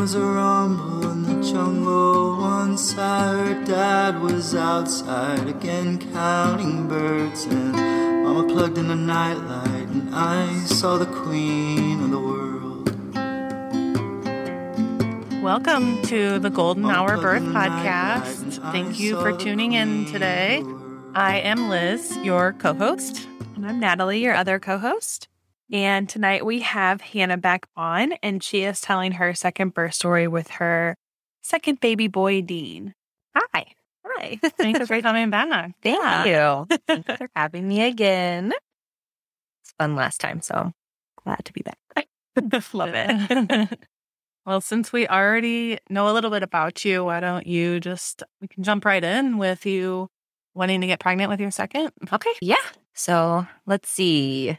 was a rumble in the jungle. Once I heard Dad was outside again counting birds, and Mama plugged in a nightlight, and I saw the queen of the world. Welcome to the Golden Hour Birth Podcast. Thank you for tuning in today. I am Liz, your co-host. And I'm Natalie, your other co-host. And tonight we have Hannah back on, and she is telling her second birth story with her second baby boy, Dean. Hi. Thanks for coming back. Thank you. Thanks for having me again. It's fun last time, so glad to be back. Love it. Well, since we already know a little bit about you, why don't we can jump right in with you wanting to get pregnant with your second? Okay. Yeah. So let's see.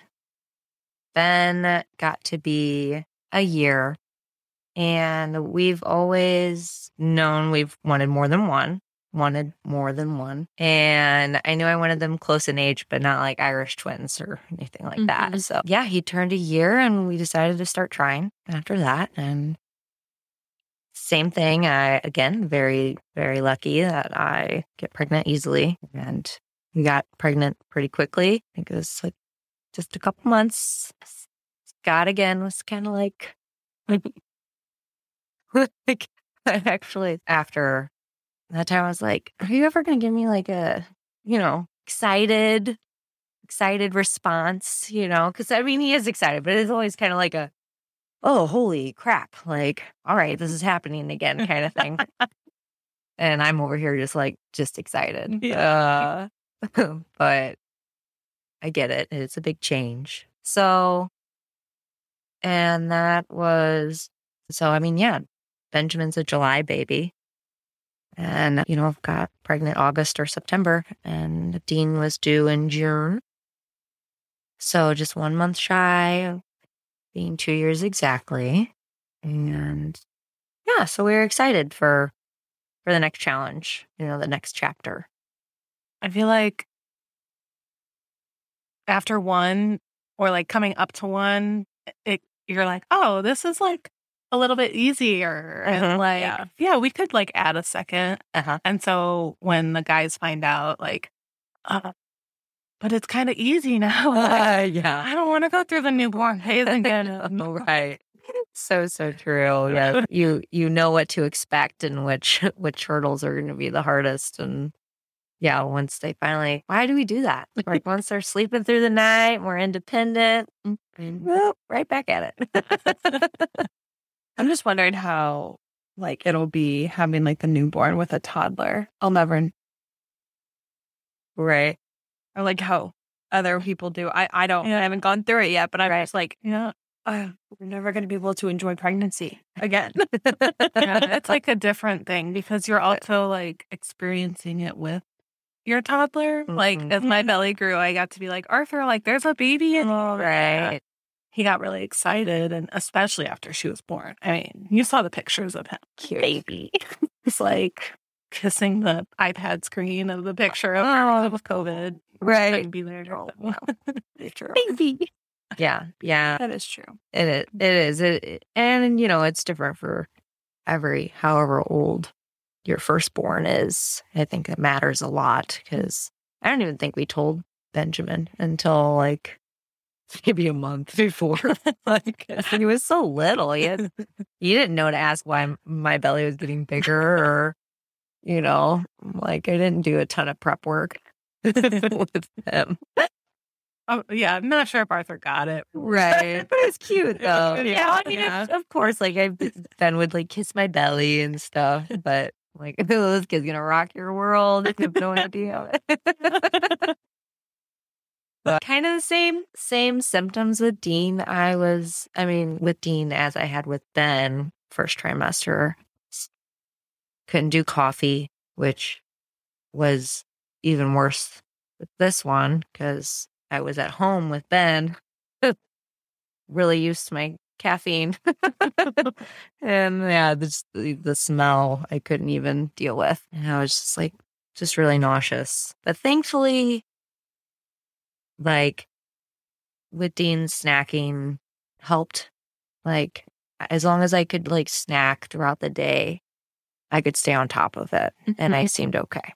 Ben got to be a year, and we've always known we've wanted more than one. And I knew I wanted them close in age, but not like Irish twins or anything like that. So yeah, he turned a year and we decided to start trying after that. And same thing. Again, very, very lucky that I get pregnant easily, and we got pregnant pretty quickly. I think it was like just a couple months. Scott again was kind of like, actually after that time, I was like, are you ever going to give me like a, excited response, because I mean, he is excited, but it's always kind of like a, oh, holy crap. Like, all right, this is happening again kind of thing. And I'm over here just excited. Yeah. But I get it. It's a big change. So, Benjamin's a July baby. And, I've got pregnant August or September, and Dean was due in June. So just 1 month shy of being 2 years exactly. And yeah, so we were excited for the next challenge, the next chapter. I feel like after one or like coming up to one, you're like, oh, this is like a little bit easier. And we could like add a second. And so when the guys find out like, but it's kind of easy now. Yeah. I don't want to go through the newborn phase again. Right. So true. Yeah. You know what to expect and which hurdles are going to be the hardest. And yeah, once they finally, why do we do that? Like once they're sleeping through the night, more independent, right back at it. I'm just wondering how like it'll be having like the newborn with a toddler. I'll never. Right. Or like how other people do. I don't. I haven't gone through it yet, but I'm just like, we're never going to be able to enjoy pregnancy again. It's like a different thing because you're also like experiencing it with your toddler. Like as my belly grew, I got to be like, Arthur, like there's a baby in right. He got really excited, and especially after she was born. I mean, you saw the pictures of him. Cute baby. It's like kissing the iPad screen of the picture of with COVID. Right. Couldn't be there. Oh, wow. True. Baby. Yeah. That is true. It is. And, it's different for however old your firstborn is. I think it matters a lot because I don't even think we told Benjamin until like maybe a month before. Like he was so little. He didn't know to ask why my belly was getting bigger or, like I didn't do a ton of prep work with him. Oh, yeah, I'm not sure if Arthur got it. Right. But it's cute though. Yeah, I mean, of course, like Ben would like kiss my belly and stuff, but like this kid's gonna rock your world. You have no idea. But kind of the same symptoms with Dean. With Dean as I had with Ben first trimester. Couldn't do coffee, which was even worse with this one because I was at home with Ben, really used to my caffeine. And yeah, the smell I couldn't even deal with. And I was just really nauseous. But thankfully, like with Dean's snacking helped. Like as long as I could like snack throughout the day, I could stay on top of it and I seemed okay.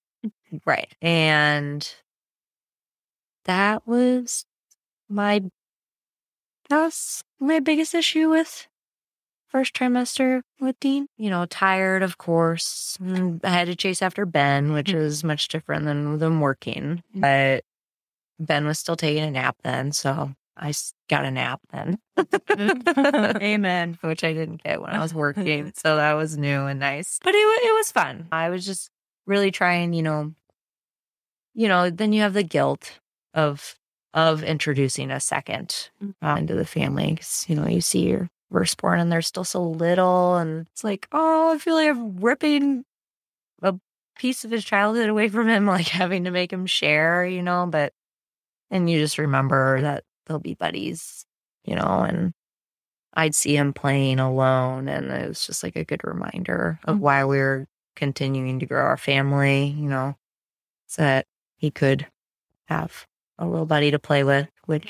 Right. And that was my biggest issue with first trimester with Dean. Tired, of course. I had to chase after Ben, which is much different than them working. But Ben was still taking a nap then, so I got a nap then. Amen. Which I didn't get when I was working. So that was new and nice. But it was fun. I was just really trying, then you have the guilt of introducing a second into the family. 'Cause, you see your firstborn and they're still so little. And it's like, oh, I feel like I'm ripping a piece of his childhood away from him, like having to make him share, but and you just remember that they'll be buddies, and I'd see him playing alone. And it was just like a good reminder of why we were continuing to grow our family, so that he could have a little buddy to play with, which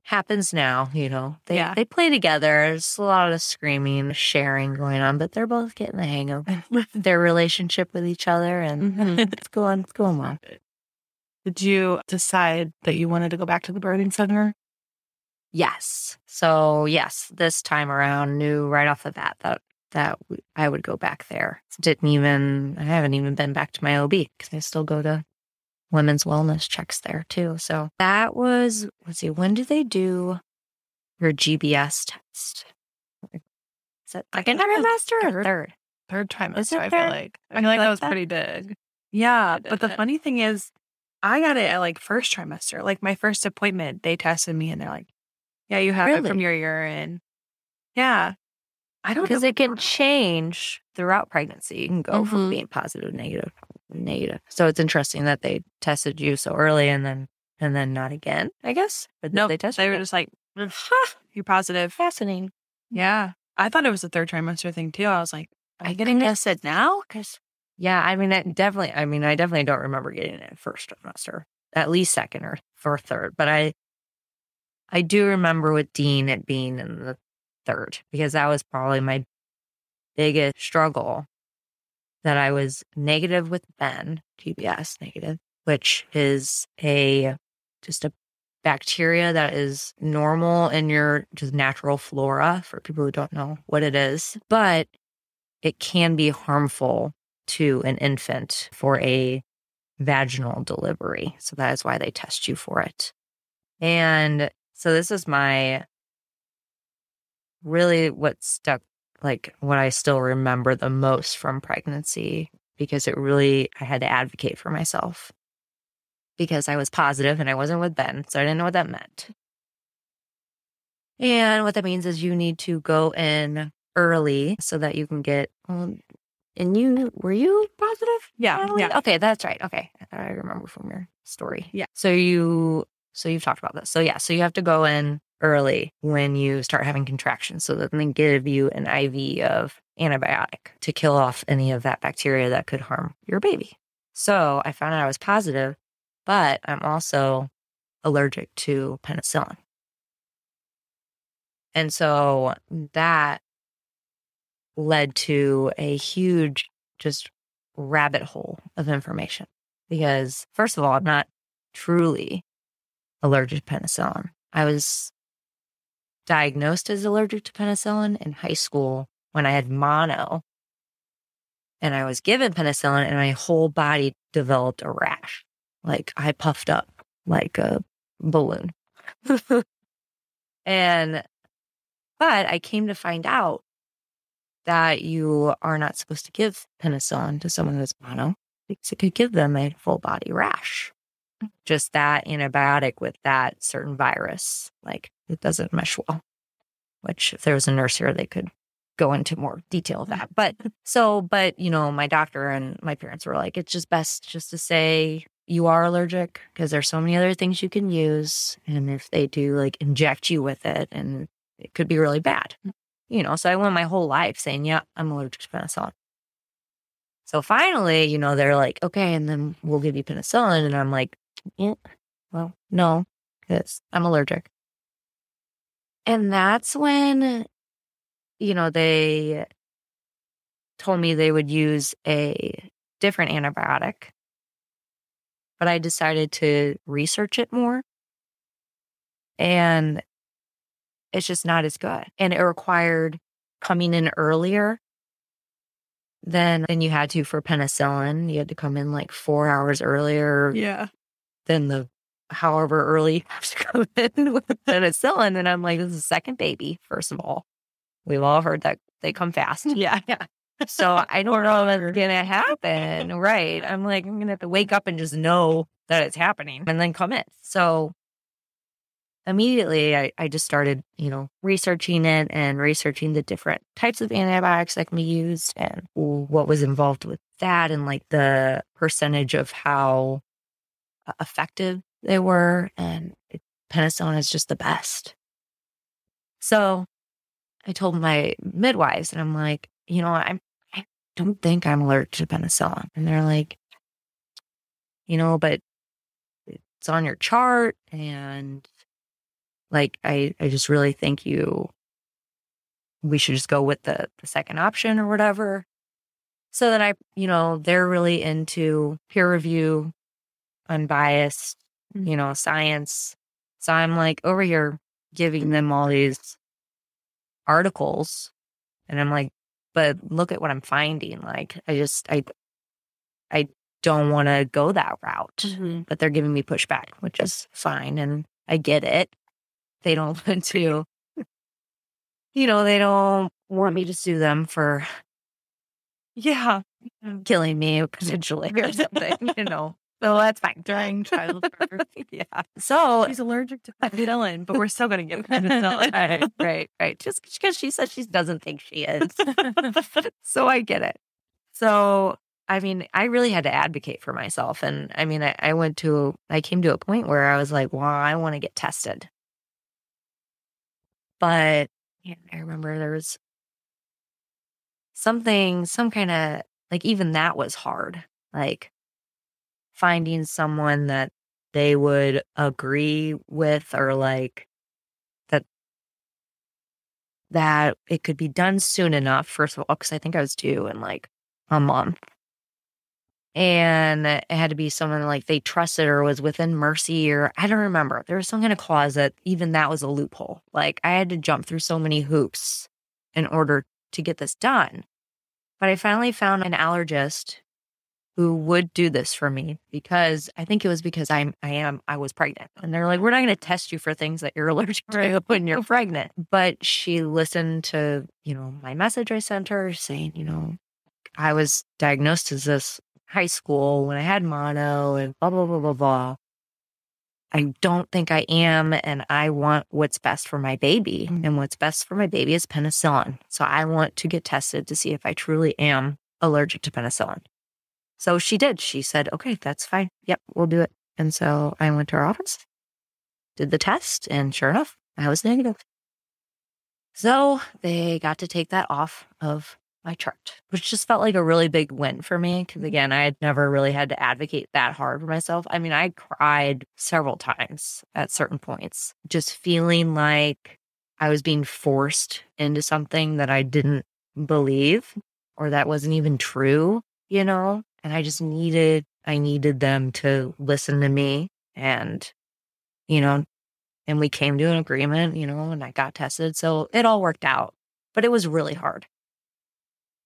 happens now, They play together. There's a lot of screaming, sharing going on, but they're both getting the hang of their relationship with each other, and it's going well. Did you decide that you wanted to go back to the birthing center? Yes. So yes, this time around, knew right off the bat that I would go back there. I haven't even been back to my OB because I still go to women's wellness checks there too. So that was, let's see, when do they do your GBS test? Is it second trimester or third? Third trimester, Is it I third? feel like. I feel like that was pretty big. Yeah, but the funny thing is, I got it at like first trimester. Like my first appointment, they tested me and they're like, yeah, you have it from your urine. Yeah. I don't know. Because it can change throughout pregnancy. You can go from being positive to negative. So it's interesting that they tested you so early and then not again, I guess. But no, they were just like, you're positive. Fascinating. Yeah. I thought it was a third trimester thing too. I was like, am I getting tested now? Because I definitely don't remember getting it first trimester, at least second or third. But I do remember with Dean it being in the third, because that was probably my biggest struggle, that I was negative with Ben, GBS negative, which is just a bacteria that is normal in your just natural flora for people who don't know what it is, but it can be harmful to an infant for a vaginal delivery. So that is why they test you for it. And so this is really what stuck, like what I still remember the most from pregnancy, because I had to advocate for myself because I was positive and I wasn't with Ben. So I didn't know what that meant. And what that means is you need to go in early so that you can get, and were you positive? Yeah. Okay, that's right. Okay. I thought I remember from your story. Yeah. So you've talked about this. So you have to go in early when you start having contractions so that they give you an IV of antibiotic to kill off any of that bacteria that could harm your baby. So I found out I was positive, but I'm also allergic to penicillin. And so that led to a huge just rabbit hole of information, because first of all, I'm not truly allergic to penicillin. I was diagnosed as allergic to penicillin in high school when I had mono, and I was given penicillin and my whole body developed a rash. Like I puffed up like a balloon. But I came to find out that you are not supposed to give penicillin to someone who's mono because it could give them a full body rash. Just that antibiotic with that certain virus, like it doesn't mesh well, which if there was a nurse here, they could go into more detail of that. But my doctor and my parents were like, it's just best just to say you are allergic because there's so many other things you can use. And if they do like inject you with it, and it could be really bad, so I went my whole life saying, yeah, I'm allergic to penicillin. So finally, they're like, okay, and then we'll give you penicillin. And I'm like, yeah, well, no, because I'm allergic. And that's when they told me they would use a different antibiotic, but I decided to research it more. And it's just not as good. And it required coming in earlier than you had to for penicillin. You had to come in like 4 hours earlier than the however early you have to come in with penicillin. And I'm like, this is a second baby, first of all. We've all heard that they come fast. Yeah. So I don't know if it's going to happen. Right. I'm like, I'm going to have to wake up and just know that it's happening and then come in. So immediately I just started, researching it and researching the different types of antibiotics that can be used and what was involved with that and like the percentage of how effective they were. And penicillin is just the best. So I told my midwives and I'm like, I don't think I'm allergic to penicillin. And they're like, but it's on your chart. And like, I just really think we should just go with the second option or whatever. So then they're really into peer review, unbiased, science. So I'm like over here giving them all these articles and I'm like, but look at what I'm finding. Like, I don't want to go that route, but they're giving me pushback, which is fine. And I get it. They don't want to, they don't want me to sue them for, killing me potentially or something, So that's fine. During childbirth. So she's allergic to penicillin, but we're still going to give penicillin. Right. Just because she says she doesn't think she is. So I get it. So, I mean, I really had to advocate for myself. And I mean, I came to a point where I was like, well, I want to get tested. But I remember there was some kind of, like, even that was hard. Like, finding someone that they would agree with or like that it could be done soon enough, first of all, because I think I was due in like a month. And it had to be someone like they trusted or was within mercy or I don't remember. There was some kind of clause that even that was a loophole. Like I had to jump through so many hoops in order to get this done. But I finally found an allergist who would do this for me because I think it was because I was pregnant. And they're like, we're not going to test you for things that you're allergic to when you're pregnant. But she listened to, my message I sent her saying, I was diagnosed as this high school when I had mono and blah, blah, blah, blah, blah. I don't think I am. And I want what's best for my baby. And what's best for my baby is penicillin. So I want to get tested to see if I truly am allergic to penicillin. So she did. She said, okay, that's fine. Yep, we'll do it. And so I went to her office, did the test, and sure enough, I was negative. So they got to take that off of my chart, which just felt like a really big win for me. Because again, I had never really had to advocate that hard for myself. I mean, I cried several times at certain points, just feeling like I was being forced into something that I didn't believe or that wasn't even true, And I just needed them to listen to me and, and we came to an agreement, and I got tested. So it all worked out, but it was really hard.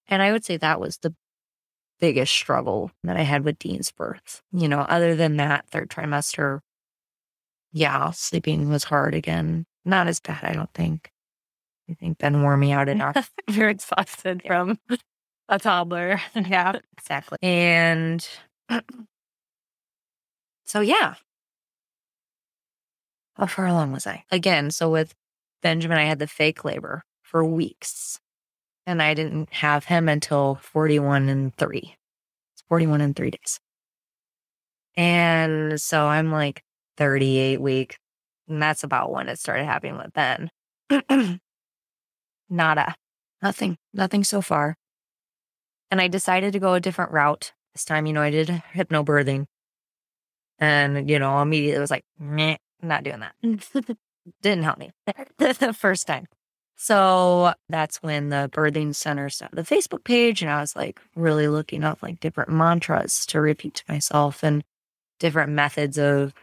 And I would say that was the biggest struggle that I had with Dean's birth. Other than that, third trimester, sleeping was hard again. Not as bad, I don't think. I think Ben wore me out enough. You're exhausted from a toddler. Yeah, exactly. And so, how far along was I? Again, so with Benjamin, I had the fake labor for weeks. And I didn't have him until 41 and 3. It's 41 and 3 days. And so I'm like 38 weeks. And that's about when it started happening with Ben. Nothing so far. And I decided to go a different route. This time, I did hypnobirthing. And, immediately it was like, meh, I'm not doing that. Didn't help me the first time. So that's when the birthing center started the Facebook page. And I was like really looking up like different mantras to repeat to myself and different methods of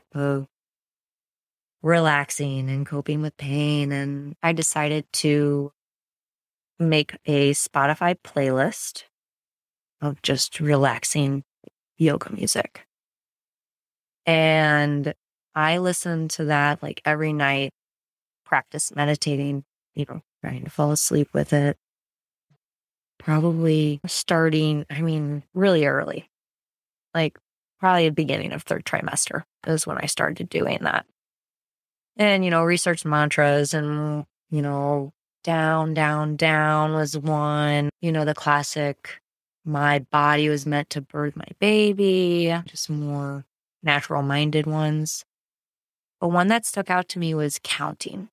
relaxing and coping with pain. And I decided to make a Spotify playlist of just relaxing yoga music. And I listened to that like every night, practice meditating, trying to fall asleep with it. Probably starting, really early, like probably the beginning of third trimester is when I started doing that. And, research mantras and, down, down, down was one, the classic, my body was meant to birth my baby, just more natural minded ones. But one that stuck out to me was counting.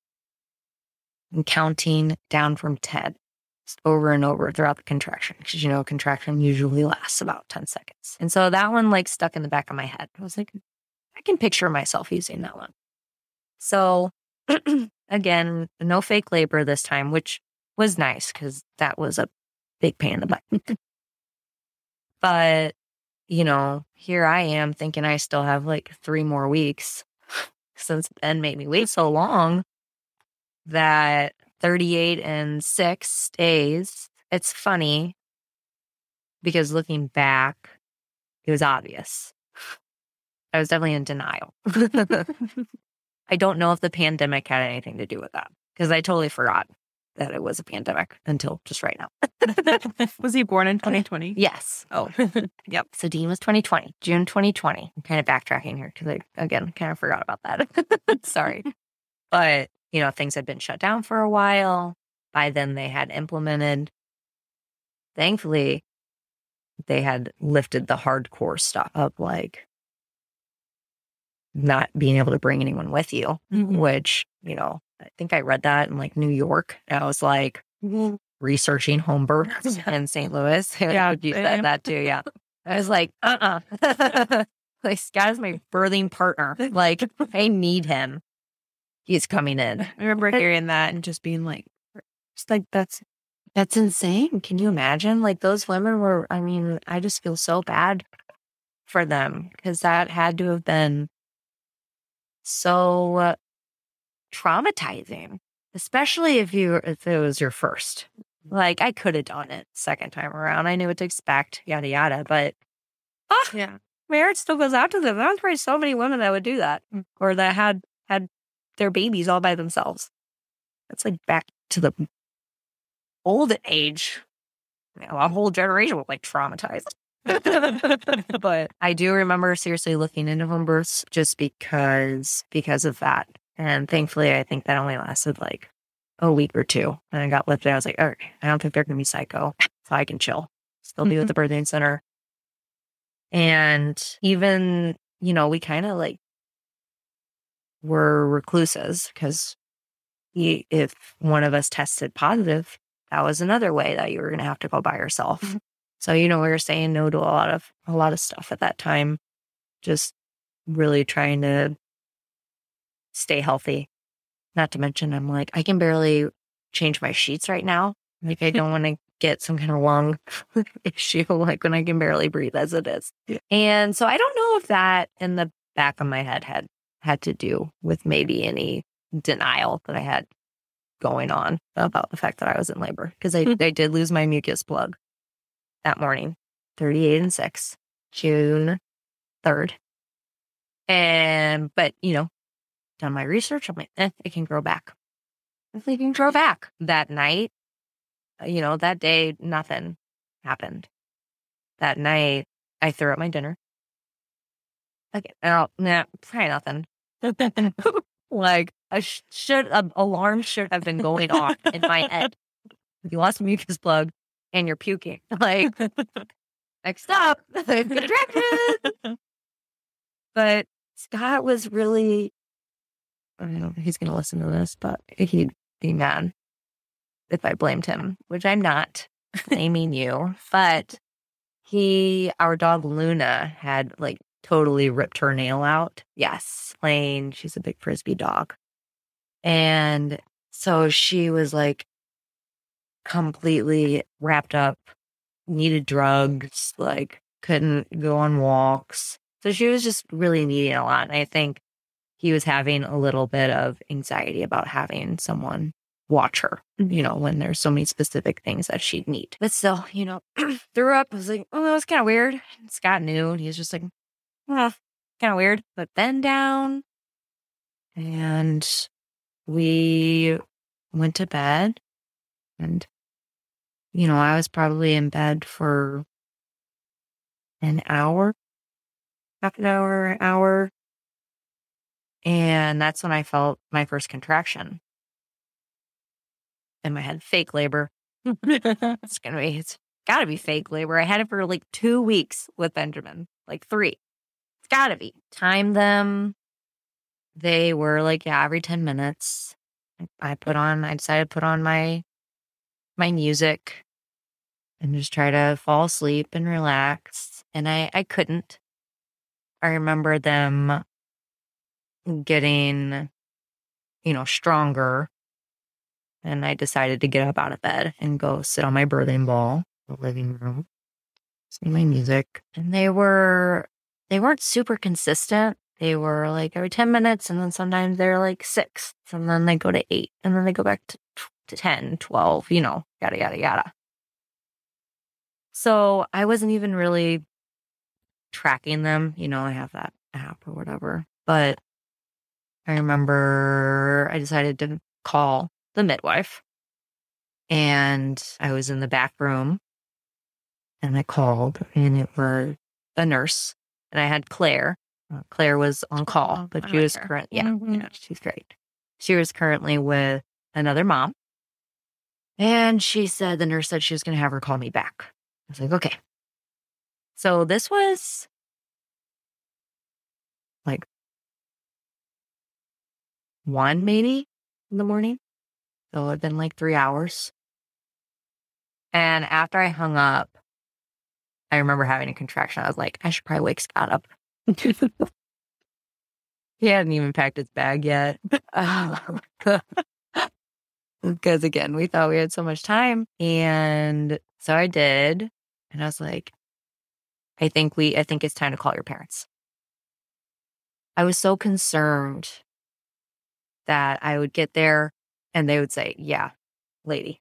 And counting down from 10 just over and over throughout the contraction. Because, a contraction usually lasts about 10 seconds. And so that one like stuck in the back of my head. I was like, I can picture myself using that one. So again, no fake labor this time, which was nice because that was a big pain in the butt. But, here I am thinking I still have like 3 more weeks since Ben made me wait so long that 38 and 6 days. It's funny because looking back, it was obvious. I was definitely in denial. I don't know if the pandemic had anything to do with that because I totally forgot that it was a pandemic until just right now. Was he born in 2020? Yes. Oh, yep. So Dean was 2020, June 2020. I'm kind of backtracking here because I, again, kind of forgot about that. Sorry. But, things had been shut down for a while. By then they had implemented, thankfully, they had lifted the hardcore stuff of like not being able to bring anyone with you, which, I think I read that in like New York. I was like researching home births in St. Louis. Yeah, you said that too. Yeah. I was like, this guy's my birthing partner. Like, I need him. He's coming in. I remember hearing that and just being like, just like, that's insane. Can you imagine? Like those women were, I just feel so bad for them because that had to have been so traumatizing, especially if it was your first. Like I could have done it second time around. I knew what to expect, yada yada. But yeah, my heart still goes out to them. There's probably so many women that would do that, or that had their babies all by themselves. That's like back to the olden age. A whole generation was like traumatized. But I do remember seriously looking into home births just because of that. And thankfully, I think that only lasted like a week or 2. And I got lifted. I was like, all right, I don't think they're going to be psycho. So I can chill. Still be with the birthing center. And even, we kind of like were recluses because if one of us tested positive, that was another way that you were going to have to go by yourself. So, we were saying no to a lot of stuff at that time, just really trying to stay healthy. Not to mention, I'm like, I can barely change my sheets right now. Like, I don't want to get some kind of lung issue, like when I can barely breathe as it is. Yeah. And so I don't know if that in the back of my head had to do with maybe any denial that I had going on about the fact that I was in labor. Because I did lose my mucus plug that morning, 38 and 6, June 3rd. But, done my research. I'm like, it can grow back. It can grow back. That night, that day, nothing happened. That night, I threw up my dinner. Okay, probably nothing. Like, an alarm should have been going off in my head. You lost a mucus plug and you're puking. Like, next up, contraction. But Scott was really, I don't know if he's going to listen to this, but he'd be mad if I blamed him, which I'm not blaming you. But our dog Luna had like totally ripped her nail out. Yes, plain. She's a big Frisbee dog. And so she was like completely wrapped up, needed drugs, like couldn't go on walks. So she was just really needing a lot. And I think he was having a little bit of anxiety about having someone watch her, when there's so many specific things that she'd need. But still, threw up. I was like, oh, that was kind of weird. Scott knew, and he was just like, kind of weird. Put Ben down, and we went to bed. And, I was probably in bed for an hour, half an hour. And that's when I felt my first contraction. In my head, fake labor. It's gotta be fake labor. I had it for like 2 weeks with Benjamin, like 3. It's gotta be. Timed them. They were like, every 10 minutes. I decided to put on my music and just try to fall asleep and relax. And I couldn't. I remember them getting, stronger. And I decided to get up out of bed and go sit on my birthing ball in the living room, listening to my music. And they weren't super consistent. They were like every 10 minutes, and then sometimes they're like 6, and then they go to 8, and then they go back to 10, 12, yada, yada, yada. So I wasn't even really tracking them. I have that app or whatever. But I remember I decided to call the midwife, and I was in the back room, and I called, and it was a nurse, and I had Claire. Claire was on call, but she was she's great. She was currently with another mom, and the nurse said she was going to have her call me back. I was like, okay. So this was like 1 maybe in the morning. So it had been like 3 hours. And after I hung up, I remember having a contraction. I was like, I should probably wake Scott up. He hadn't even packed his bag yet. Because again, we thought we had so much time. And so I did. And I was like, I think it's time to call your parents. I was so concerned that I would get there and they would say, yeah, lady.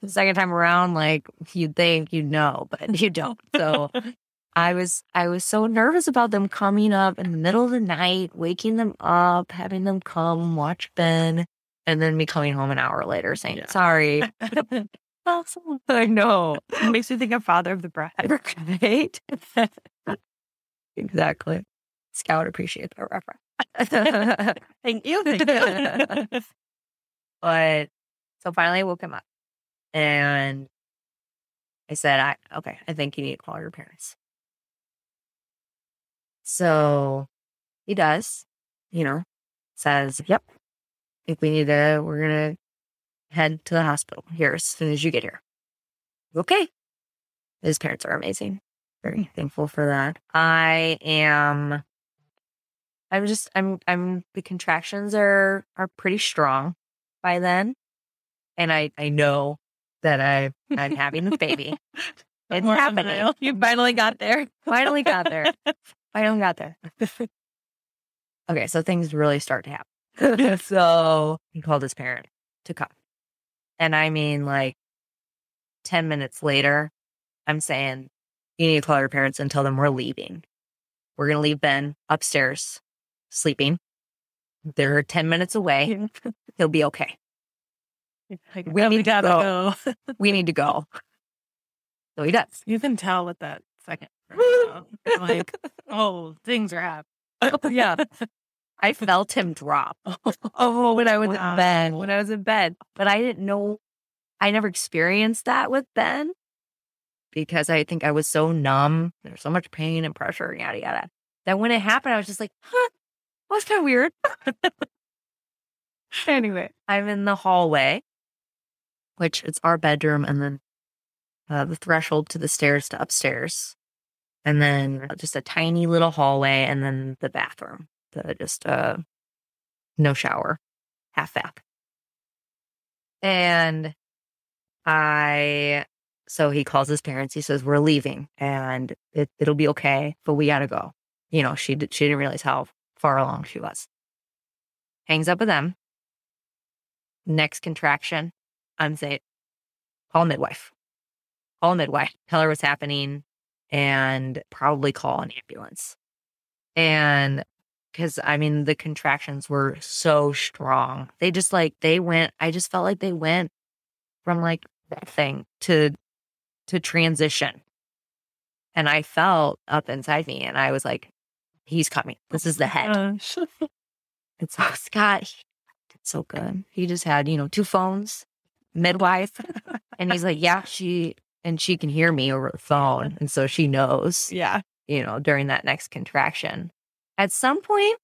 The second time around, like, you'd think you know, but you don't. So I was so nervous about them coming up in the middle of the night, waking them up, having them come watch Ben, and then me coming home an hour later saying, sorry. Awesome. I know. It makes me think of Father of the Bride. Right? Exactly. Scott would appreciate that reference. Thank you. But so finally I woke him up and I said, I think you need to call your parents. So he does, says, yep, if we need to, we're going to head to the hospital here as soon as you get here. Okay. His parents are amazing. Very thankful for that. I'm the contractions are pretty strong by then. And I know that I'm having this baby. It's happening. You finally got there. Finally got there. Okay, so things really start to happen. So he called his parent to come. And I mean, like 10 minutes later, I'm saying, you need to call your parents and tell them we're leaving. We're going to leave Ben upstairs sleeping. They're 10 minutes away. He'll be okay. We need to go. We need to go. So he does. You can tell with that second. Like, oh, things are happening. Yeah. I felt him drop. When I was in bed. When I was in bed. But I didn't know. I never experienced that with Ben because I think I was so numb. There's so much pain and pressure, yada, yada. That when it happened, I was just like, well, that's kind of weird. Anyway, I'm in the hallway, which is our bedroom, and then the threshold to the stairs to upstairs. And then just a tiny little hallway, and then the bathroom. No shower, half bath. And So he calls his parents. He says, we're leaving and it'll be okay, but we got to go. She didn't realize how far along she was. Hangs up with them. Next contraction, I'm saying, call a midwife. Call a midwife. Tell her what's happening and probably call an ambulance. And because, the contractions were so strong. They just I just felt like they went from that thing to transition. And I felt up inside me and I was like, he's coming. This is the head. And so Scott, he did so good. He just had, 2 phones, midwife. And he's like, yeah, she can hear me over the phone. And so she knows, during that next contraction. At some point,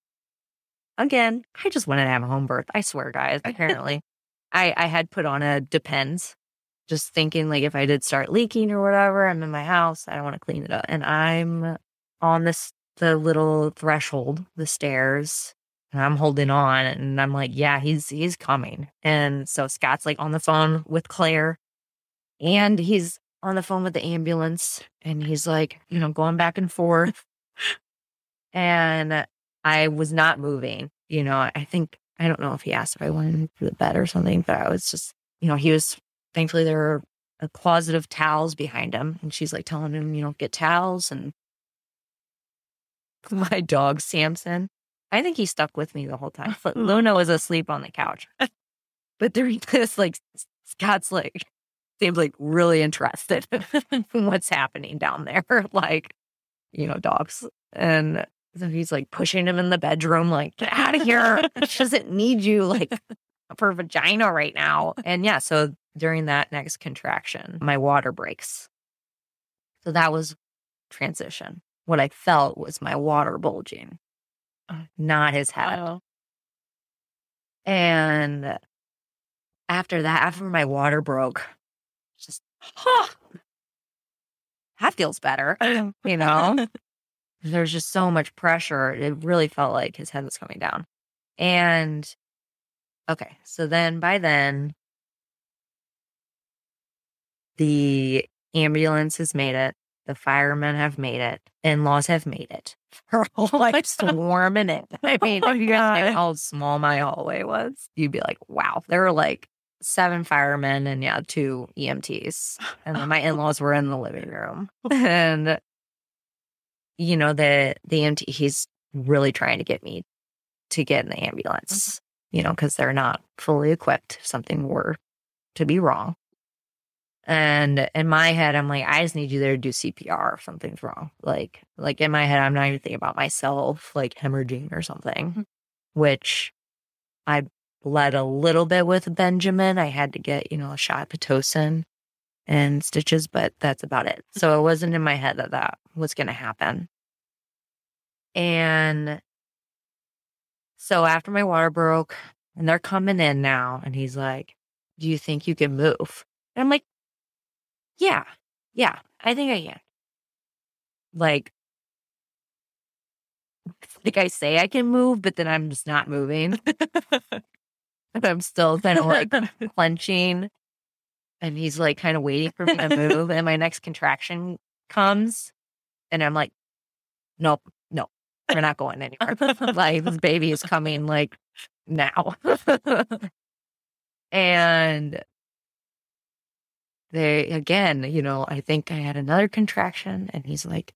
again, I just wanted to have a home birth. I swear, guys, apparently. I had put on a Depends, just thinking if I did start leaking or whatever, I'm in my house, I don't want to clean it up. And I'm on the little threshold, the stairs, and I'm holding on and I'm like, yeah, he's coming. And so Scott's on the phone with Claire and he's on the phone with the ambulance and he's going back and forth. And I was not moving, I don't know if he asked if I wanted to the bed or something, but I was just, he was, thankfully there were a closet of towels behind him and she's telling him, get towels. And my dog, Samson, I think he stuck with me the whole time. Luna was asleep on the couch. But during this, Scott's seems really interested in what's happening down there. Dogs. And so he's pushing him in the bedroom, get out of here. She doesn't need you for vagina right now. And yeah, so during that next contraction, my water breaks. So that was transition. What I felt was my water bulging, not his head. Oh. And after my water broke, just, that feels better, There's just so much pressure. It really felt like his head was coming down. And, okay, so then by then, the ambulance has made it. The firemen have made it. In-laws have made it. They're all swarming it. If you guys know how small my hallway was, you'd be like, wow. There were 7 firemen and 2 EMTs. And then my in-laws were in the living room. And, the EMT, he's really trying to get me to get in the ambulance, because they're not fully equipped if something were to be wrong. And in my head, I'm I just need you there to do CPR if something's wrong. In my head, I'm not even thinking about myself, hemorrhaging or something, which I bled a little bit with Benjamin. I had to get, a shot of Pitocin and stitches, but that's about it. So it wasn't in my head that was going to happen. And so after my water broke and they're coming in now and he's like, do you think you can move? And I'm like, yeah, I think I can. I say I can move, but then I'm just not moving. And I'm still kind of clenching. And he's kind of waiting for me to move. And my next contraction comes. And I'm like, nope, we're not going anywhere. This baby is coming now. And they, again, I think I had another contraction and he's like,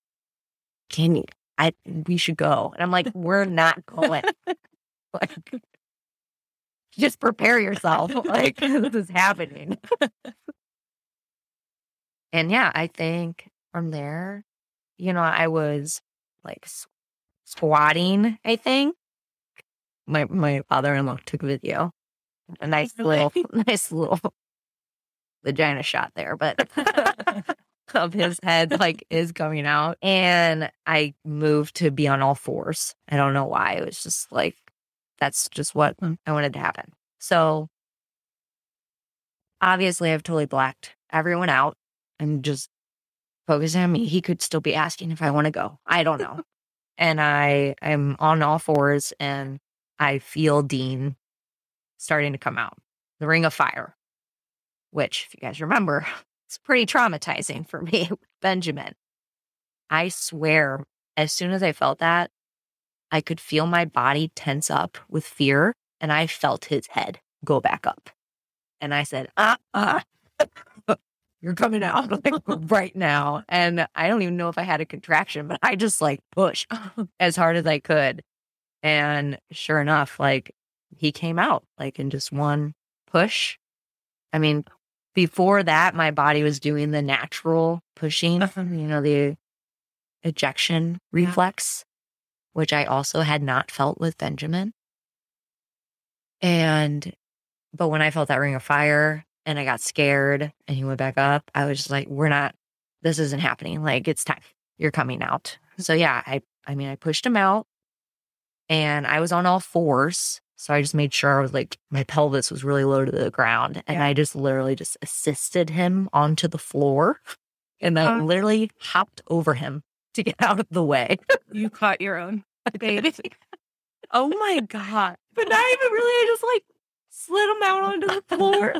we should go. And I'm like, we're not going. Just prepare yourself. This is happening. And yeah, I think from there, I was squatting, I think. My father-in-law took a video. A nice little vagina shot there, but of his head is coming out. And I moved to be on all fours. I don't know why. It was just that's just what I wanted to happen. So obviously I've totally blacked everyone out and just focusing on me. He could still be asking if I want to go. I don't know. And I am on all fours and I feel Dean starting to come out. The ring of fire. which, if you guys remember, it's pretty traumatizing for me with Benjamin. I swear, as soon as I felt that, I could feel my body tense up with fear, and I felt his head go back up. And I said, you're coming out like right now. And I don't even know if I had a contraction, but I just like pushed as hard as I could. And sure enough, like he came out like in just one push. I mean, before that, my body was doing the natural pushing, the ejection reflex, which I also had not felt with Benjamin. But when I felt that ring of fire and I got scared and he went back up, I was just like, this isn't happening. Like, it's time. You're coming out. So yeah, I pushed him out and I was on all fours. So I just made sure I was like, my pelvis was really low to the ground. And I just literally just assisted him onto the floor. And I literally hopped over him to get out of the way. You caught your own baby. Oh my God. But not even really. I just like slid him out onto the floor.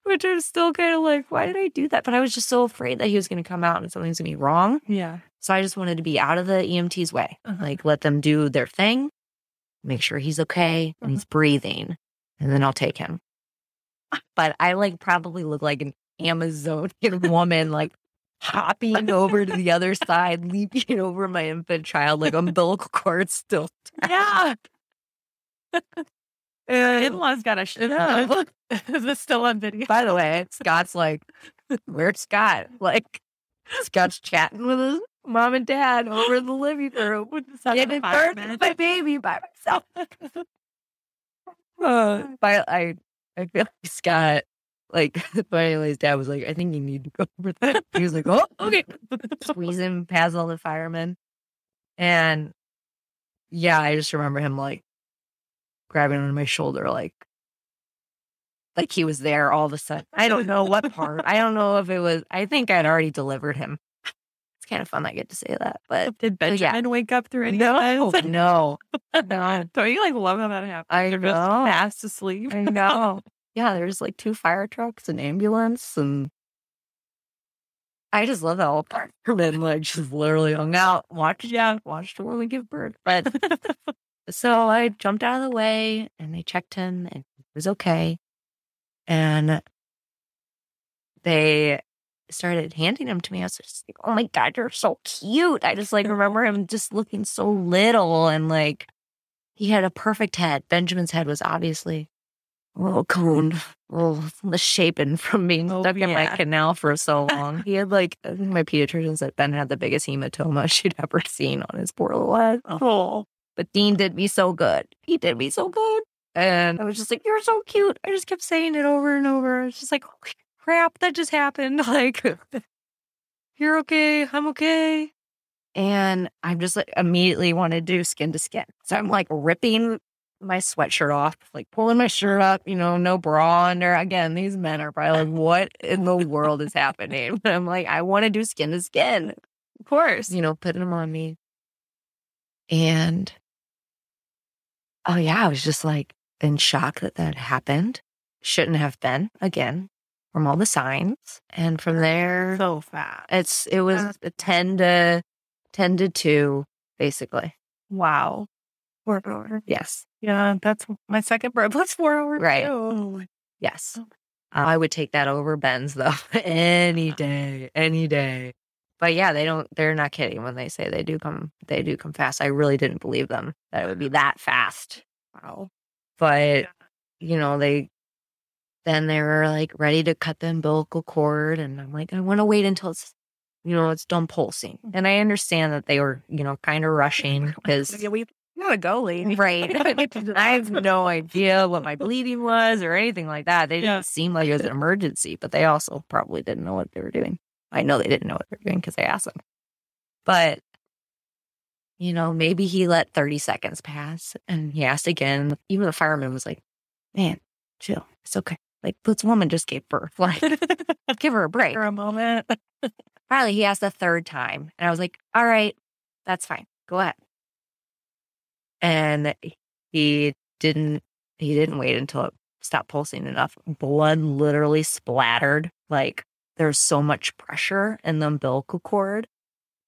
Which I'm still kind of like, why did I do that? But I was just so afraid that he was going to come out and something's going to be wrong. Yeah. So I just wanted to be out of the EMT's way. Like, let them do their thing. Make sure he's okay and he's breathing. And then I'll take him. But I like probably look like an Amazonian woman, like hopping over to the other side, leaping over my infant child, like umbilical cord still. Yeah. In-laws got to shut up. Is this still on video? By the way, Scott's like, where's Scott? Like, Scott's chatting with his mom and dad over in the living room. Getting birth my baby by myself. But I feel like Scott, like, finally his dad was like, I think you need to go over that. He was like, oh, okay. Squeeze him past all the firemen. And yeah, I just remember him like grabbing on my shoulder, like he was there all of a sudden. I don't know what part. I don't know if it was, I think I'd already delivered him. It's kind of fun I get to say that. But did Benjamin wake up through any No. Don't you like love how that happens? I They're know. just fast asleep. I know. Yeah, there's like 2 fire trucks, an ambulance, and I just love that all firemen like just literally hung out, watched the woman give birth. But so I jumped out of the way and they checked him and he was okay. And they started handing him to me. I was just like, oh my God, you're so cute. I just like remember him just looking so little and like he had a perfect head. Benjamin's head was obviously a little coned, a little misshapen from being stuck in my canal for so long. He had like, I think my pediatrician said Ben had the biggest hematoma she'd ever seen on his poor little head. Oh. But Dean did me so good. He did me so good. And I was just like, you're so cute. I just kept saying it over and over. It's just like, oh, crap, that just happened. Like, you're okay. I'm okay. And I'm just like immediately wanted to do skin to skin. So I'm like ripping my sweatshirt off, like pulling my shirt up, no bra under. Again, these men are probably like, what in the world is happening? But I'm like, I want to do skin to skin. Of course. Putting them on me. And oh yeah, I was just like in shock that happened. Shouldn't have been, again, from all the signs. And from there, so fast. It was a 10 to 2, basically. Wow. 4 hours. Yes. Yeah, that's my second birth. That's 4 hours. Right. Too. Yes. I would take that over Ben's though. Any day. But yeah, they're not kidding when they say they do come fast. I really didn't believe them that it would be that fast. Wow. But, they were like ready to cut the umbilical cord. And I'm like, I want to wait until it's, it's done pulsing. And I understand that they were, kind of rushing because we gotta go, lady. Right. I have no idea what my bleeding was or anything like that. They didn't seem like it was an emergency, but they also probably didn't know what they were doing. I know they didn't know what they were doing because I asked them. But, maybe he let 30 seconds pass and he asked again. Even the fireman was like, man, chill. It's okay. Like, this woman just gave birth. Like, give her a break. For a moment. Finally, he asked a third time. And I was like, all right, that's fine. Go ahead. And he didn't wait until it stop pulsing enough. Blood literally splattered. Like there's so much pressure in the umbilical cord.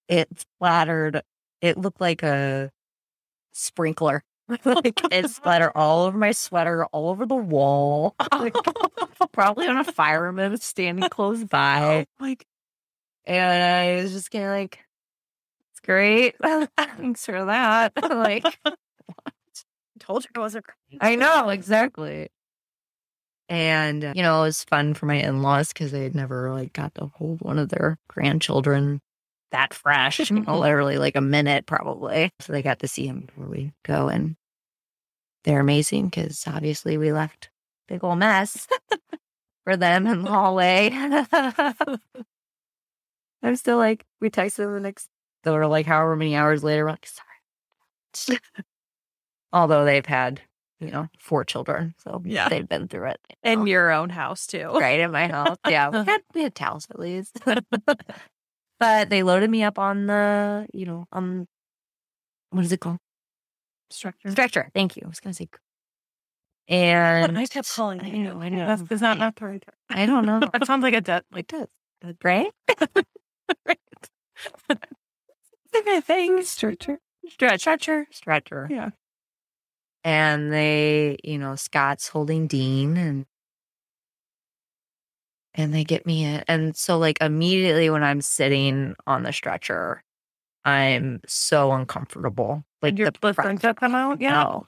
It splattered. It looked like a sprinkler. Like it splattered all over my sweater, all over the wall. Like, probably on a fireman standing close by. Like, and I was just kind of like, it's great. Thanks for that. Like, what? Told you I wasn't. I know, exactly. And, it was fun for my in-laws because they had never like got to hold one of their grandchildren that fresh, literally like a minute probably. So they got to see him before we go. And they're amazing because obviously we left a big old mess for them in the hallway. I'm still like, we texted them the next, they were like however many hours later, we're like, sorry. Although they've had, 4 children. So they've been through it. In your own house too. Right, in my house. Yeah, we had towels at least. But they loaded me up on the, what is it called? Stretcher. Thank you. I was going to say. And I kept calling you. I know. That's not the right term. I don't know. That sounds like a death. Like this. Right? Right. Okay, thanks. Stretcher. Stretcher. Yeah. And they, Scott's holding Dean and they get me in. And so like immediately when I'm sitting on the stretcher, I'm so uncomfortable. Like your blistering to come out? Yeah. No.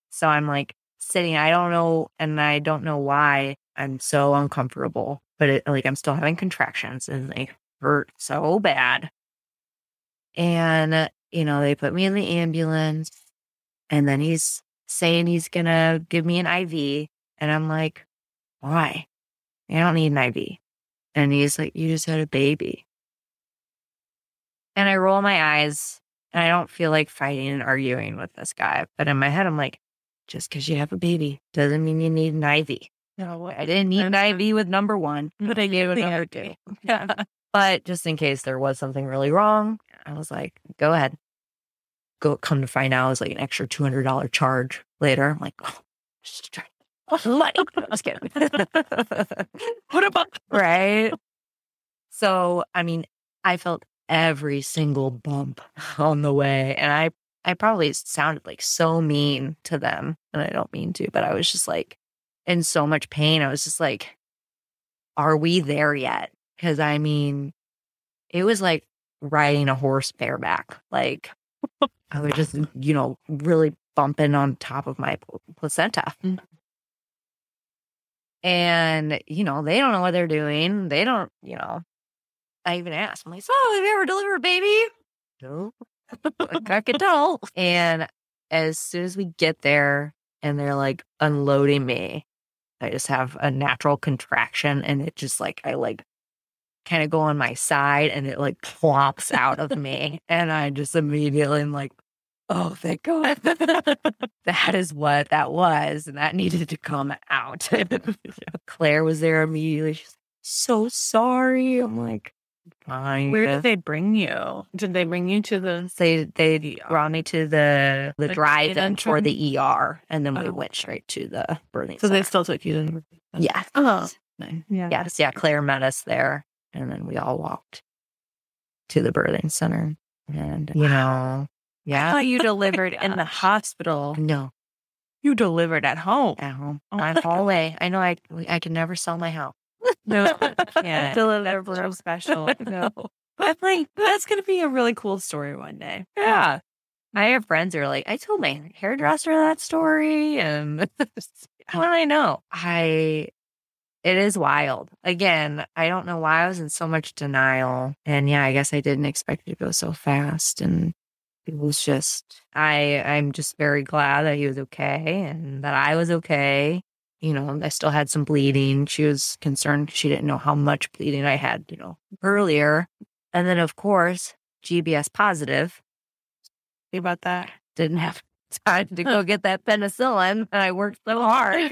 So I'm like sitting, I don't know why I'm so uncomfortable, but I'm still having contractions and they hurt so bad. And, they put me in the ambulance and then he's saying he's going to give me an IV. And I'm like, why? I don't need an IV. And he's like, you just had a baby. And I roll my eyes and I don't feel like fighting and arguing with this guy. But in my head, I'm like, just because you have a baby doesn't mean you need an IV. No, I didn't need an IV with number 1, but I needed number 2. Yeah. But just in case there was something really wrong, I was like, go ahead. Come to find out, it was like an extra $200 charge later. I'm like, money. I was kidding. What about? Right? So, I felt every single bump on the way. And I probably sounded like so mean to them. And I don't mean to, but I was just like in so much pain. I was just like, are we there yet? Because it was like riding a horse bareback. Like I was just, really bumping on top of my placenta. Mm-hmm. And, they don't know what they're doing. They don't, I even asked, I'm like, so have you ever delivered a baby? No. I could tell. And as soon as we get there and they're like unloading me, I just have a natural contraction and it just like, I like kind of go on my side and it like plops out of me. And I just immediately am like, oh, thank God. That is what that was. And that needed to come out. Claire was there immediately. She's like, so sorry. I'm like, fine. Where did they bring you? Did they bring you to the... They brought me to the drive-in for the ER. And then we went straight to the birthing center. They still took you to the birthing center? Yeah. Oh. Yeah. Yes. Yeah. Claire met us there. And then we all walked to the birthing center. And, yeah. I thought you delivered in the hospital. No. You delivered at home. At home. On hallway. I know I can never sell my house. No. Yeah. Deliver special. No. I think that's going to be a really cool story one day. Yeah. I have friends who are like, I told my hairdresser that story. And what do I know? It is wild. Again, I don't know why I was in so much denial. And yeah, I guess I didn't expect it to go so fast. And it was just, I'm just very glad that he was okay and that I was okay. I still had some bleeding. She was concerned because she didn't know how much bleeding I had, earlier. And then, of course, GBS positive. See about that? Didn't have time to go get that penicillin. And I worked so hard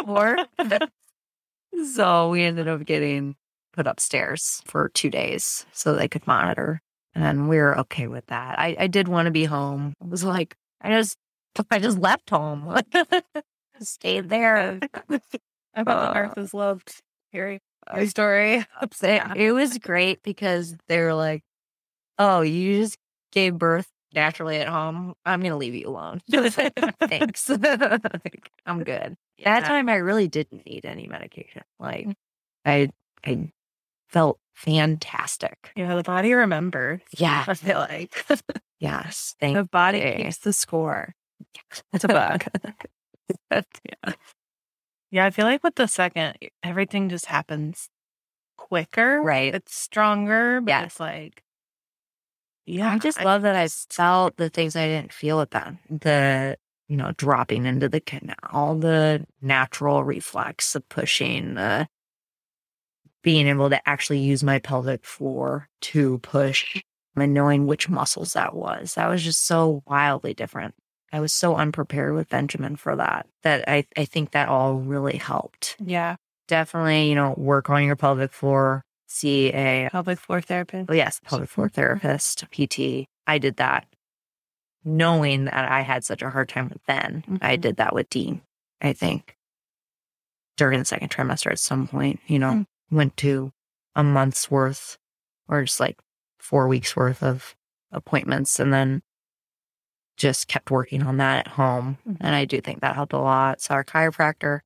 for. So we ended up getting put upstairs for 2 days so they could monitor. And we were okay with that. I did want to be home. I was like, I just left home. stayed there. I bet the nurse has loved hearing my story. It was great because they were like, oh, you just gave birth naturally at home. I'm going to leave you alone. Thanks. I'm good. That time I really didn't need any medication. Like I felt fantastic. Yeah, the body remembers. Yeah. I feel like. Yes. The body keeps the score. It's a bug. Yeah, I feel like with the second, everything just happens quicker. Right. It's stronger, but it's like, I just love that I felt the things I didn't feel with them. The, dropping into the canal, the natural reflex of pushing, being able to actually use my pelvic floor to push and knowing which muscles that was. That was just so wildly different. I was so unprepared with Benjamin for that I think that all really helped. Yeah. Definitely, work on your pelvic floor, see a pelvic floor therapist. Oh, yes, pelvic floor therapist, PT. I did that knowing that I had such a hard time with Ben. Mm-hmm. I did that with Dean, I think, during the second trimester at some point, went to a month's worth or just like 4 weeks worth of appointments and then just kept working on that at home. Mm-hmm. And I do think that helped a lot. So our chiropractor,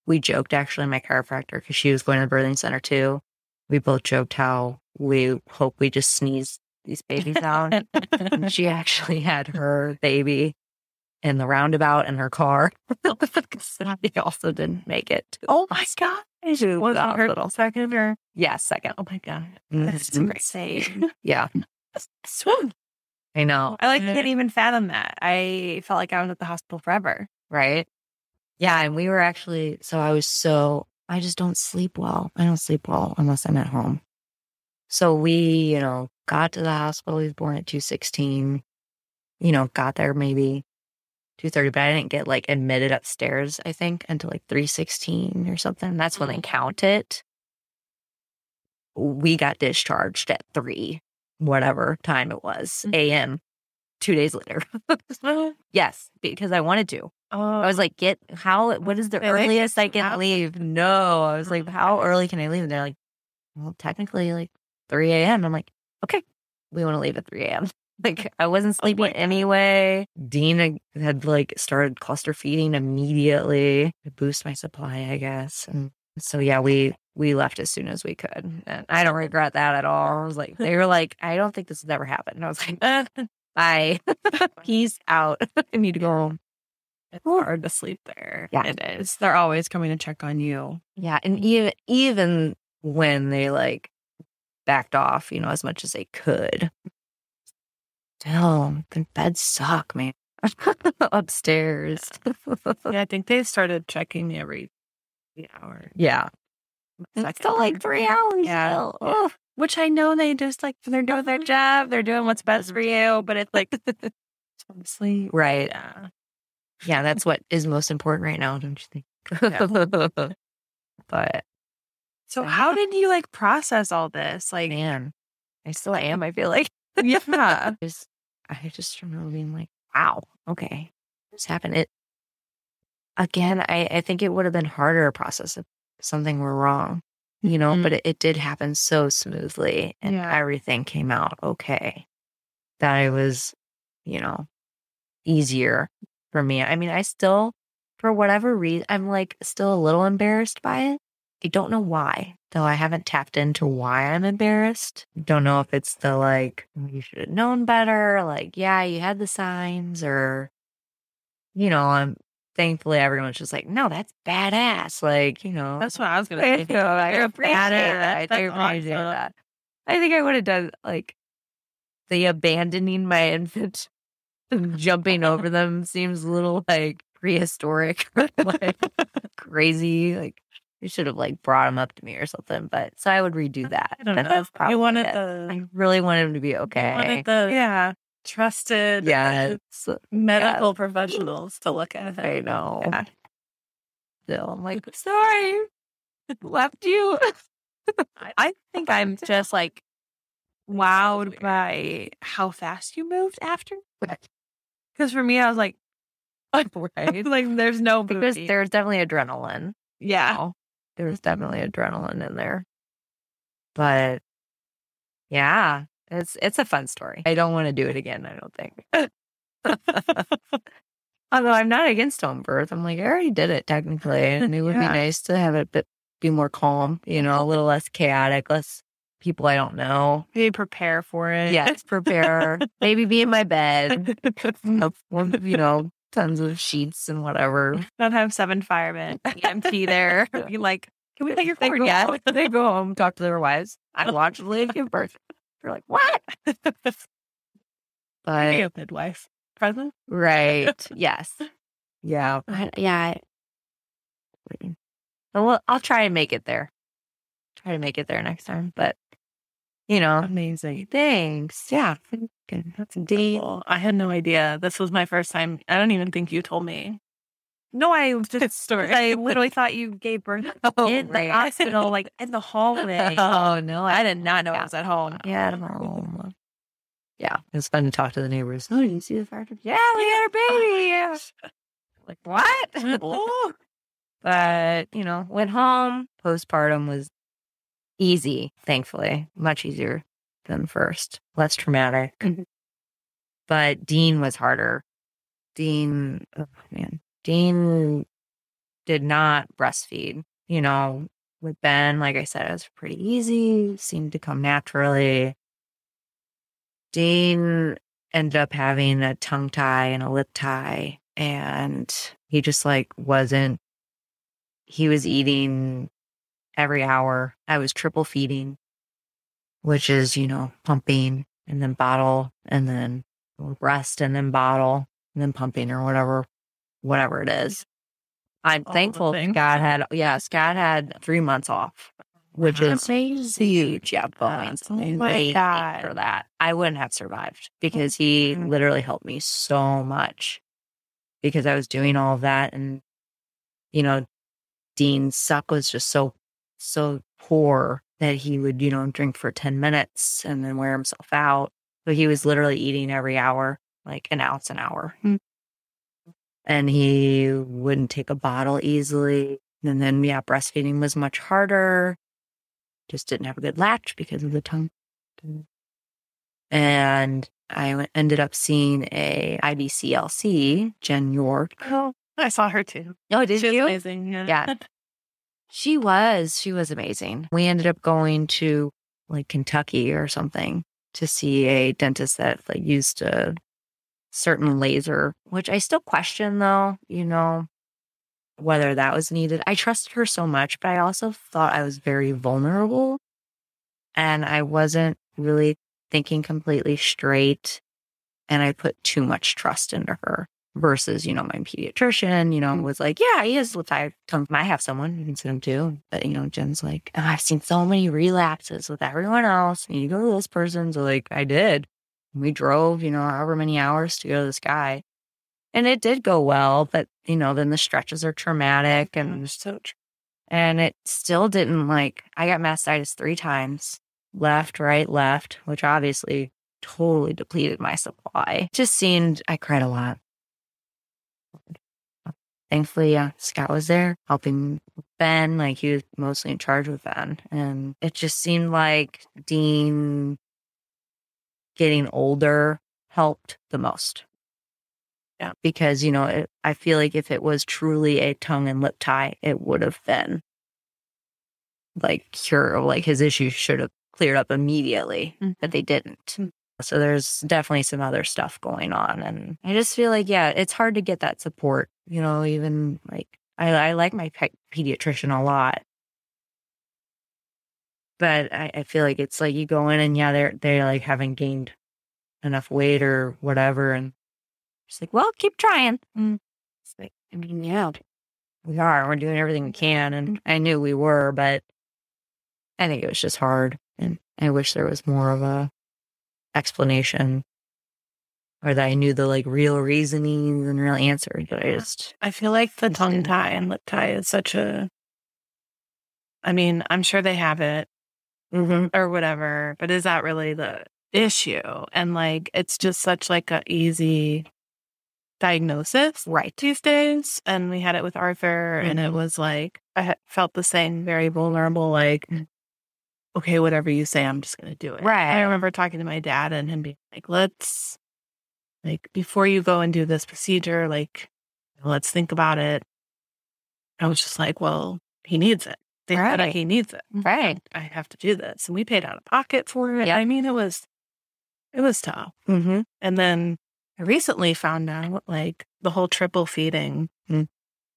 we joked actually, my chiropractor, because she was going to the birthing center too. We both joked how we hope we just sneeze these babies out. And she actually had her baby in the roundabout in her car. They also didn't make it. Oh my God. Was it her second or? Yeah, second. Oh my God. That's insane. Yeah. Swoon. I know. I can't even fathom that. I felt like I was at the hospital forever. Right? Yeah. And we were actually, I just don't sleep well. I don't sleep well unless I'm at home. So we, got to the hospital. He was born at 2:16, got there maybe 2:30, but I didn't get admitted upstairs, I think, until 3:16 or something. That's when they count it. We got discharged at 3, whatever time it was, a.m., 2 days later. Yes, because I wanted to. I was like, what is the earliest I can leave? No. I was like, how early can I leave? And they're like, well, technically 3 a.m. I'm like, okay, we want to leave at 3 a.m. I wasn't sleeping anyway. Dean had started cluster feeding immediately to boost my supply, I guess. And so, yeah, we left as soon as we could. And I don't regret that at all. I was like, they were like, I don't think this has ever happened. And I was like, bye. Peace out. I need to go home. It's hard to sleep there. Yeah. It is. They're always coming to check on you. Yeah. And even when they backed off, as much as they could, still, the beds suck, man. Upstairs. Yeah, I think they started checking me every hour. Yeah. It's still 3 hours. Yeah. Which I know they just they're doing their job. They're doing what's best for you. But it's sleep. Right. Yeah. Yeah, that's what is most important right now, don't you think? Yeah. But so how did you process all this? Man, I still am, I feel like. Yeah. I just remember being wow, okay, this happened. Again, I think it would have been harder to process if something were wrong, but it did happen so smoothly and everything came out okay. That it was, easier for me. I mean, I still, for whatever reason, I'm still a little embarrassed by it. I don't know why, though. I haven't tapped into why I'm embarrassed. Don't know if it's the you should have known better. Yeah, you had the signs, or, I'm thankfully everyone's just no, that's badass. That's what I was going to say. I appreciate that. I appreciate that. I think I would have done the abandoning my infant, jumping over them seems a little prehistoric, crazy. You should have brought him up to me or something. But so I would redo that. I don't know. I wanted I really wanted him to be okay. I wanted trusted medical professionals to look at him. I know. Yeah. Still, I'm sorry, left you. I think I'm just wowed by how fast you moved after. Because for me, I was Right. Like there's no movie. Because there's definitely adrenaline. Yeah. You know? There's definitely adrenaline in there. But yeah, it's a fun story. I don't want to do it again, I don't think. Although I'm not against home birth. I'm like, I already did it technically. And it would be nice to have it be more calm, a little less chaotic, less people I don't know. Maybe prepare for it. Yes, prepare. Maybe be in my bed. Tons of sheets and whatever. Not have 7 firemen EMT there. Be like, can we get your cord yet? They go home, talk to their wives. I watched the lady give birth. They're like, what? But your midwife present? Right. Yes. Yeah. Well, I'll try and make it there. Try to make it there next time. But, amazing. Thanks. Yeah. That's indeed. Cool. I had no idea. This was my first time. I don't even think you told me. No, I literally thought you gave birth in the hospital, like in the hallway. Oh, no. I did not know I was at home. Yeah, at home. Yeah. It was fun to talk to the neighbors. Oh, did you see the fire truck? Yeah, we had our baby. Like, what? But, went home. Postpartum was easy, thankfully. Much easier than first. Less traumatic. Mm-hmm. But Dean was harder. Dean did not breastfeed. With Ben, like I said, it was pretty easy. Seemed to come naturally. Dean ended up having a tongue tie and a lip tie. And he just he was eating every hour. I was triple feeding, which is, pumping and then bottle and then breast and then bottle and then pumping or whatever it is. I'm thankful Scott had 3 months off, which is huge. Yeah, Boeing's amazing for that. I wouldn't have survived because he literally helped me so much because I was doing all of that. And, Dean's suck was just so poor that he would, drink for 10 minutes and then wear himself out. So he was literally eating every hour, like an ounce an hour. Mm-hmm. And he wouldn't take a bottle easily. And then, breastfeeding was much harder. Just didn't have a good latch because of the tongue. And I ended up seeing a IBCLC, Jen York. Oh, I saw her too. Oh, did you? Amazing. Yeah. She was amazing. We ended up going to like Kentucky or something to see a dentist that used a certain laser, which I still question though, whether that was needed. I trusted her so much, but I also thought I was very vulnerable and I wasn't really thinking completely straight. And I put too much trust into her versus, my pediatrician, was like, yeah, he has lip tongue. I have someone who can see him too. But, Jen's like, oh, I've seen so many relapses with everyone else. And you go to this person. So I did. We drove, however many hours to go to this guy. And it did go well, but, then the stretches are traumatic and it still didn't I got mastitis 3 times, left, right, left, which obviously totally depleted my supply. I cried a lot. Thankfully, Scott was there helping Ben. He was mostly in charge with Ben. And it just seemed like Dean getting older helped the most. Yeah. Because, I feel like if it was truly a tongue and lip tie, it would have been his issues should have cleared up immediately, but they didn't. Mm-hmm. So there's definitely some other stuff going on. And I just feel like, it's hard to get that support, even I like my pediatrician a lot. But I feel like it's you go in and they haven't gained enough weight or whatever. And it's well, keep trying. It's we are. We're doing everything we can. And I knew we were, but I think it was just hard. And I wish there was more of a explanation or that I knew the real reasoning and real answer. But I feel like the tongue tie and lip tie is such I'm sure they have it or whatever, but is that really the issue? And it's just such a easy diagnosis these days. And we had it with Arthur, and it was like, I felt the same, very vulnerable, like, okay, whatever you say, I'm just going to do it. Right. I remember talking to my dad and him being like, let's, like, before you go and do this procedure, like, let's think about it. I was just like, well, he needs it. They said he needs it. Right. I have to do this. And we paid out of pocket for it. Yep. I mean, it was tough. Mm-hmm. And then I recently found out, like, the whole triple feeding.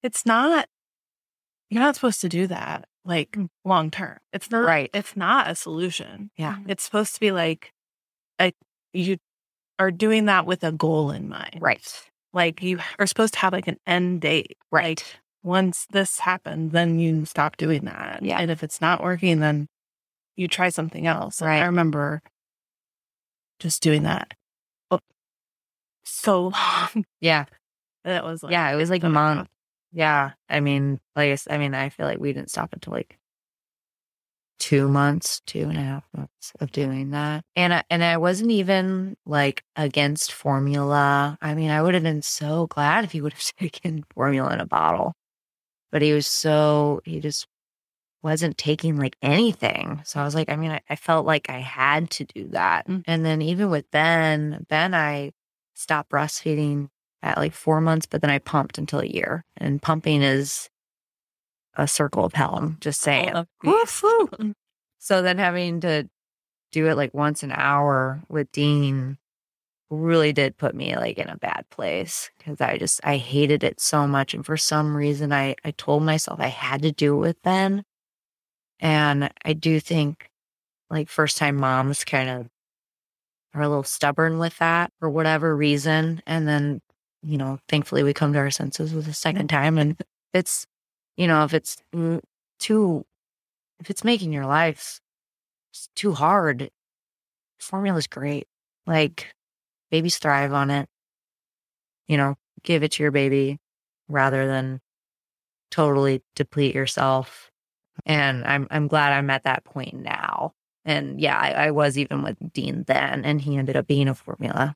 It's not, you're not supposed to do that, like, long term. It's not, it's not a solution. Yeah. It's supposed to be like, you are doing that with a goal in mind. Right. Like, you are supposed to have, like, an end date. Right. Like, once this happens, then you stop doing that. Yeah. And if it's not working, then you try something else. Right. I remember just doing that so long. Yeah. It was like, it was like a month. Yeah. I mean, I feel like we didn't stop until like 2.5 months of doing that. And I wasn't even like against formula. I mean, I would have been so glad if he would have taken formula in a bottle. But he just wasn't taking like anything. So I was like, I mean, I felt like I had to do that. And then even with Ben, I stopped breastfeeding at like 4 months, but then I pumped until a year. And pumping is a circle of hell. I'm just saying. So then having to do it like once an hour with Dean really did put me like in a bad place, because I hated it so much. And for some reason, I told myself I had to do it with Ben. And I do think like first time moms kind of are a little stubborn with that for whatever reason. And then, thankfully we come to our senses with the second time. And it's, if it's making your life too hard, formula is great. Like, babies thrive on it. Give it to your baby rather than totally deplete yourself. And I'm glad I'm at that point now. And yeah, I was even with Dean then, and he ended up being a formula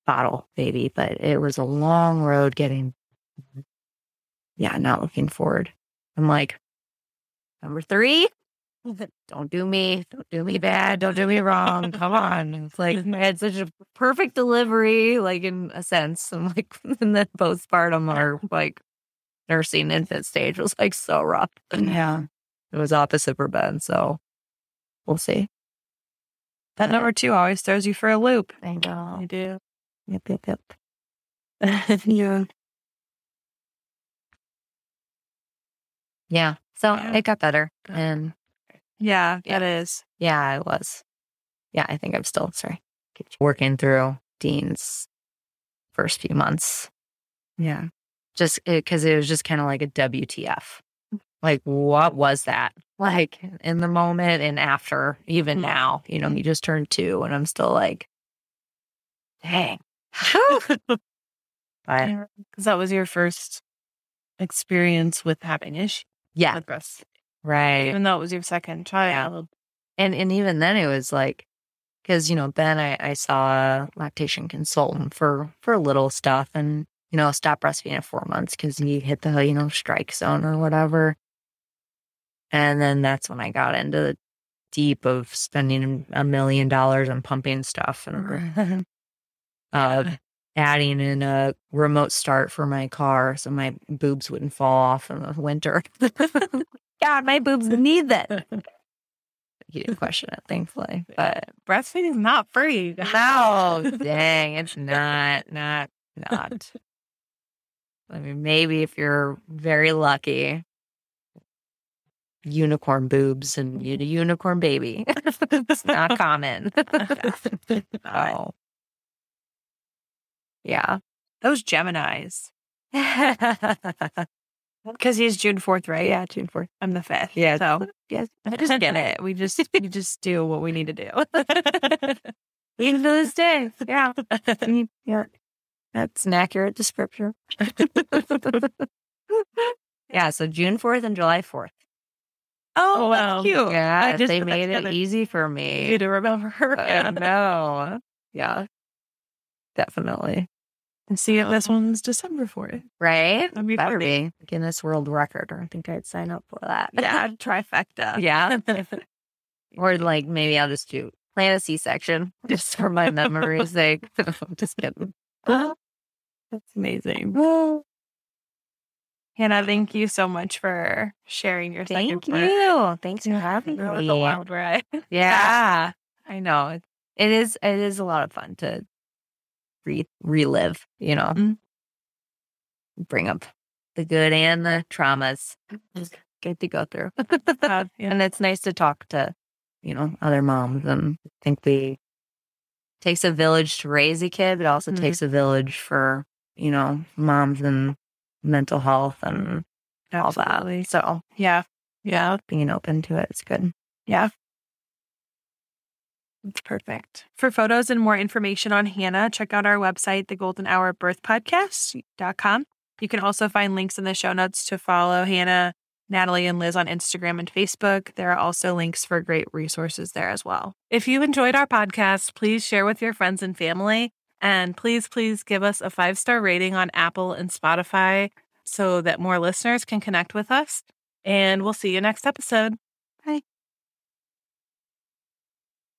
bottle baby, but it was a long road getting, not looking forward. I'm like, number 3, don't do me bad, don't do me wrong. Come on. It's like I had such a perfect delivery, like in a sense. I'm like, and then postpartum or like nursing infant stage was like so rough. Yeah. It was opposite for Ben, so we'll see. That number 2 always throws you for a loop. I know. I do. Yep. Yeah. So it got better. And yeah, that is. Yeah, it was. Yeah, I think I'm still, working through Dean's first few months. Yeah. Just because it was just kind of like a WTF. Like, what was that? Like, in the moment and after, even now, he just turned 2 and I'm still like, dang. Because that was your first experience with having issues. Yeah. With breast. Right. Even though it was your second child. Yeah. And even then it was like, because, Ben, I saw a lactation consultant for little stuff and, stopped breastfeeding at 4 months because he hit the, strike zone or whatever. And then that's when I got into the deep of spending $1 million on pumping stuff and adding in a remote start for my car so my boobs wouldn't fall off in the winter. God, my boobs need that. He didn't question it, thankfully. But breastfeeding is not free. No, dang, it's not. I mean, maybe if you're very lucky, unicorn boobs and a unicorn baby. It's not common. Oh. Yeah. Those Geminis. Because he's June 4th, right? Yeah, June 4th. I'm the 5th. Yeah. So yes. I just get it. We just do what we need to do. Even to this day. Yeah. Yeah. That's an accurate description. Yeah, so June 4th and July 4th. Oh, wow. That's cute. Yeah, they made it easy for me. To remember her. No. Yeah. Definitely. And see if this one's December for it. Right? That'd be Better funny. be. Guinness World Record. I think I'd sign up for that. Yeah, trifecta. Yeah. Or like maybe I'll just plan a C-section just for my memory's sake. I'm just kidding. That's amazing. Hannah, thank you so much for sharing your second Thank you. Thanks for having me. The wild ride. Yeah. I know. It is a lot of fun to relive, bring up the good and the traumas. Good to go through. And it's nice to talk to, other moms. And I think it takes a village to raise a kid, but also takes a village for, moms and mental health and all that. So yeah, being open to it is good. Yeah. It's perfect. For photos and more information on Hannah, check out our website, thegoldenhourBirthPodcast.com. You can also find links in the show notes to follow Hannah, Natalie, and Liz on Instagram and Facebook. There are also links for great resources there as well. If you enjoyed our podcast, please share with your friends and family. And please give us a 5-star rating on Apple and Spotify so that more listeners can connect with us. And we'll see you next episode. Bye.